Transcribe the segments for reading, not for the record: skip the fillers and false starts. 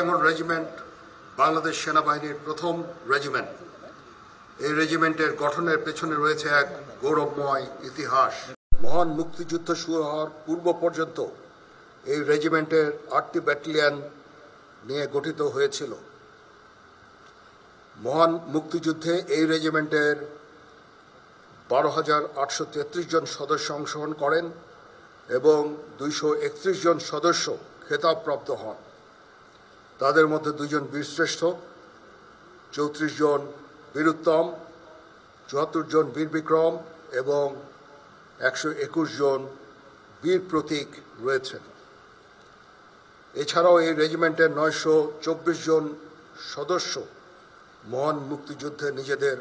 Bengal regiment Bangladesh সেনাবাহিনীর প্রথম regiment. এই রেজিমেন্টের গঠনের পেছনে রয়েছে এক গৌরবময় ইতিহাস। মহান মুক্তিযুদ্ধ শুরু হওয়ার পূর্ব পর্যন্ত এই রেজিমেন্টের ৮টি ব্যাটালিয়ন নিয়ে গঠিত হয়েছিল। মহান মুক্তিযুদ্ধে এই রেজিমেন্টের ১২,৮৩৩ জন সদস্য অংশগ্রহণ করেন এবং ২৩১ জন সদস্য খেতাবপ্রাপ্ত হন। তাদের মধ্যে ২ জন বীরশ্রেষ্ঠ, ৩৪ জন বীরুত্তম, ৭৪ জন বীর বিক্রম এবং ১২১ জন বীর প্রতীক রয়েছেন। এছাড়াও এই রেজিমেন্টের ৯২৪ জন সদস্য মহান মুক্তিযুদ্ধে নিজেদের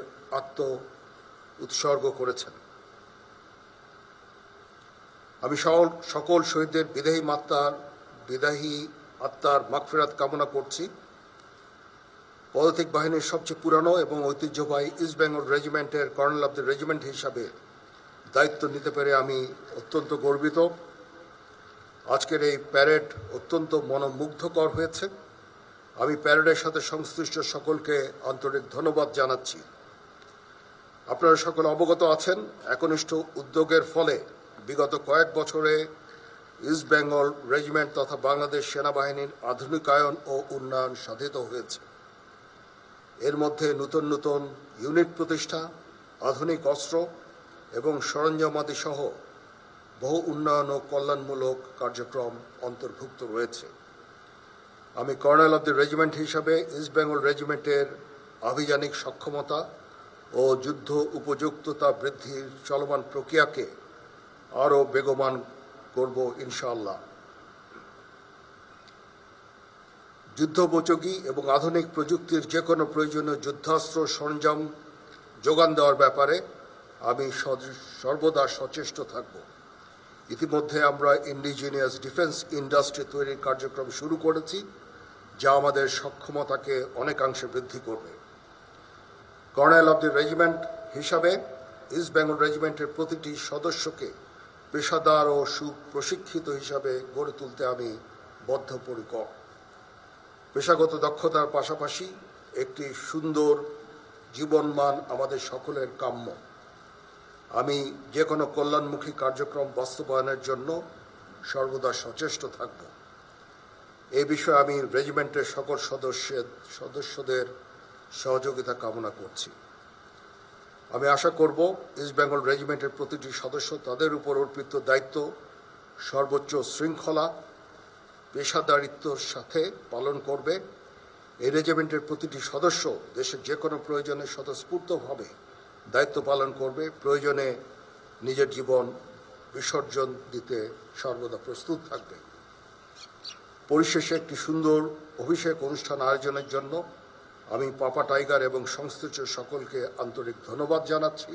উৎসর্গ করেছেন। আমি সকল শহীদদের বিদায়ী আত্মার মাগফিরাত কামনা করছি। পদাতিক বাহিনীর সবচেয়ে পুরানো এবং ঐতিহ্যবাহী ইস্ট বেঙ্গল রেজিমেন্টের কর্নেল অব দ্য রেজিমেন্ট হিসাবে দায়িত্ব নিতে পেরে আমি অত্যন্ত গর্বিত। আজকের এই প্যারেড অত্যন্ত মনোমুগ্ধকর হয়েছে। আমি প্যারেডের সাথে সংশ্লিষ্ট সকলকে আন্তরিক ধন্যবাদ জানাচ্ছি। আপনারা সকলে অবগত আছেন, একনিষ্ঠ উদ্যোগের ফলে বিগত কয়েক বছরে ইস্ট বেঙ্গল রেজিমেন্ট তথা বাংলাদেশ সেনাবাহিনীর আধুনিকায়ন ও উন্নয়ন সাধিত হয়েছে। এর মধ্যে নতুন নতুন ইউনিট প্রতিষ্ঠা, আধুনিক অস্ত্র এবং সরঞ্জামাদি সহ বহু উন্নয়ন ও কল্যাণমূলক কার্যক্রম অন্তর্ভুক্ত রয়েছে। আমি কর্নেল অব দ্য রেজিমেন্ট হিসাবে ইস্ট বেঙ্গল রেজিমেন্টের আভিযানিক সক্ষমতা ও যুদ্ধ উপযুক্ততা বৃদ্ধির চলমান প্রক্রিয়াকে আরও বেগবান করব ইনশাআল্লাহ। যুদ্ধোপযোগী এবং আধুনিক প্রযুক্তির যে কোনো প্রয়োজনীয় যুদ্ধাস্ত্র সরঞ্জাম যোগান দেওয়ার ব্যাপারে আমি সর্বদা সচেষ্ট থাকব। ইতিমধ্যে আমরা ইন্ডিজিনিয়াস ডিফেন্স ইন্ডাস্ট্রি তৈরির কার্যক্রম শুরু করেছি, যা আমাদের সক্ষমতাকে অনেকাংশে বৃদ্ধি করবে। কর্নেল অব দ্য রেজিমেন্ট হিসাবে ইস্ট বেঙ্গল রেজিমেন্টের প্রতিটি সদস্যকে পেশাদার ও সুপ্রশিক্ষিত হিসাবে গড়ে তুলতে আমি বদ্ধপরিকর। পেশাগত দক্ষতার পাশাপাশি একটি সুন্দর জীবনমান আমাদের সকলের কাম্য। আমি যে কোনো কল্যাণমুখী কার্যক্রম বাস্তবায়নের জন্য সর্বদা সচেষ্ট থাকব। এই বিষয়ে আমি রেজিমেন্টের সকল সদস্যদের সহযোগিতা কামনা করছি। আমি আশা করব ইস্ট বেঙ্গল রেজিমেন্টের প্রতিটি সদস্য তাদের উপর অর্পিত দায়িত্ব সর্বোচ্চ শৃঙ্খলা, পেশাদারিত্বর সাথে পালন করবে। এই রেজিমেন্টের প্রতিটি সদস্য দেশের যে কোনো প্রয়োজনে স্বতঃস্ফূর্তভাবে দায়িত্ব পালন করবে, প্রয়োজনে নিজের জীবন বিসর্জন দিতে সর্বদা প্রস্তুত থাকবে। পরিশেষে একটি সুন্দর অভিষেক অনুষ্ঠান আয়োজনের জন্য আমি পাপা টাইগার এবং সংশ্লিষ্ট সকলকে আন্তরিক ধন্যবাদ জানাচ্ছি।